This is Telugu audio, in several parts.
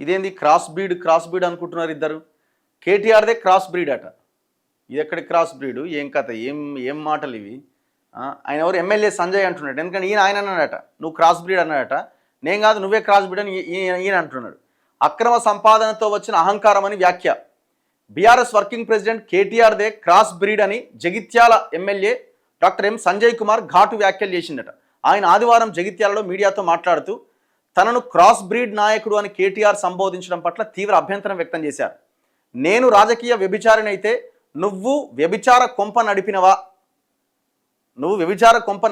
ఇదేంది క్రాస్ బ్రీడ్ అనుకుంటున్నారు ఇద్దరు. కేటీఆర్దే క్రాస్ బ్రీడ్ అట. ఇది ఎక్కడి క్రాస్ బ్రీడు, ఏం కథ, ఏం ఏం మాటలు ఇవి. ఆయన ఎవరు ఎమ్మెల్యే సంజయ్ అంటున్నాడు. ఎందుకంటే ఆయన అన్నాడట నువ్వు క్రాస్ బ్రీడ్ అన్నాడట. నేను కాదు నువ్వే క్రాస్ బ్రీడ్ అని ఈయన అంటున్నాడు. అక్రమ సంపాదనతో వచ్చిన అహంకారం అని వ్యాఖ్య. బీఆర్ఎస్ వర్కింగ్ ప్రెసిడెంట్ కేటీఆర్దే క్రాస్ బ్రీడ్ అని Jagtial MLA doctor M Sanjay Kumar ఘాటు వ్యాఖ్యలు చేసిందట. ఆయన ఆదివారం జగిత్యాలలో మీడియాతో మాట్లాడుతూ తనను క్రాస్ బ్రీడ్ నాయకుడు అని కేటీఆర్ సంబోధించడం పట్ల తీవ్ర అభ్యంతరం వ్యక్తం చేశారు. నేను రాజకీయ వ్యభిచారిని అయితే నువ్వు వ్యభిచార కొంప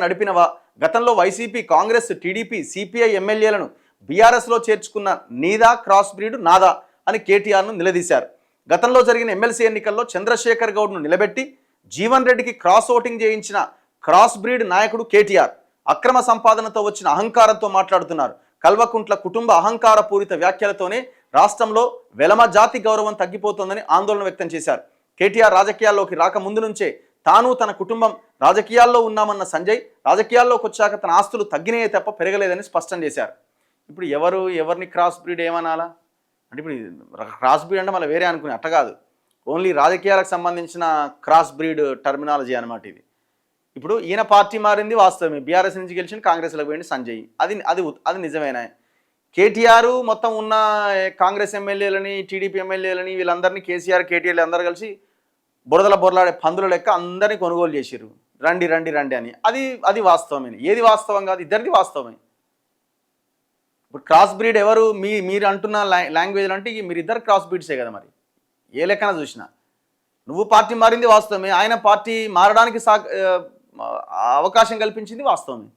నడిపినవా? గతంలో వైసీపీ, కాంగ్రెస్, టీడీపీ, సిపిఐ ఎమ్మెల్యేలను బీఆర్ఎస్లో చేర్చుకున్న నీదా క్రాస్ బ్రీడ్ నాదా అని కేటీఆర్ను నిలదీశారు. గతంలో జరిగిన ఎమ్మెల్సీ ఎన్నికల్లో చంద్రశేఖర్ గౌడ్ను నిలబెట్టి జీవన్ రెడ్డికి క్రాస్ ఓటింగ్ చేయించిన క్రాస్ బ్రీడ్ నాయకుడు కేటీఆర్ అక్రమ సంపాదనతో వచ్చిన అహంకారంతో మాట్లాడుతున్నారు. కల్వకుంట్ల కుటుంబ అహంకార పూరిత వ్యాఖ్యలతోనే రాష్ట్రంలో వెలమ జాతి గౌరవం తగ్గిపోతోందని ఆందోళన వ్యక్తం చేశారు. కేటీఆర్ రాజకీయాల్లోకి రాకముందు నుంచే తాను తన కుటుంబం రాజకీయాల్లో ఉన్నామన్న సంజయ్ రాజకీయాల్లోకి వచ్చాక తన ఆస్తులు తగ్గినాయే తప్ప పెరగలేదని స్పష్టం చేశారు. ఇప్పుడు ఎవరిని క్రాస్ బ్రీడ్ ఏమనాలా అంటే, ఇప్పుడు క్రాస్ బ్రీడ్ అంటే మళ్ళీ వేరే అనుకునే అట్ట కాదు, ఓన్లీ రాజకీయాలకు సంబంధించిన క్రాస్ బ్రీడ్ టర్మినాలజీ అనమాట ఇది. ఇప్పుడు ఈయన పార్టీ మారింది వాస్తవమే, బీఆర్ఎస్ నుంచి గెలిచిన కాంగ్రెస్లోకి పోయింది సంజయ్, అది నిజమేనా? కేటీఆర్ మొత్తం ఉన్న కాంగ్రెస్ ఎమ్మెల్యేలని, టీడీపీ ఎమ్మెల్యేలని వీళ్ళందరినీ కేసీఆర్, కేటీఆర్ అందరూ కలిసి బొరదల పందుల లెక్క అందరినీ కొనుగోలు చేసిర్రు. రండి రండి రండి అని. అది వాస్తవమే. ఏది వాస్తవం కాదు, ఇద్దరిది వాస్తవమే. ఇప్పుడు క్రాస్ బ్రీడ్ ఎవరు? మీరు అంటున్న లాంగ్వేజ్లో అంటే మీరిద్దరు క్రాస్ బ్రీడ్సే కదా. మరి ఏ లెక్కన చూసినా నువ్వు పార్టీ మారింది వాస్తవమే, ఆయన పార్టీ మారడానికి అవకాశం కల్పించింది వాస్తవమే.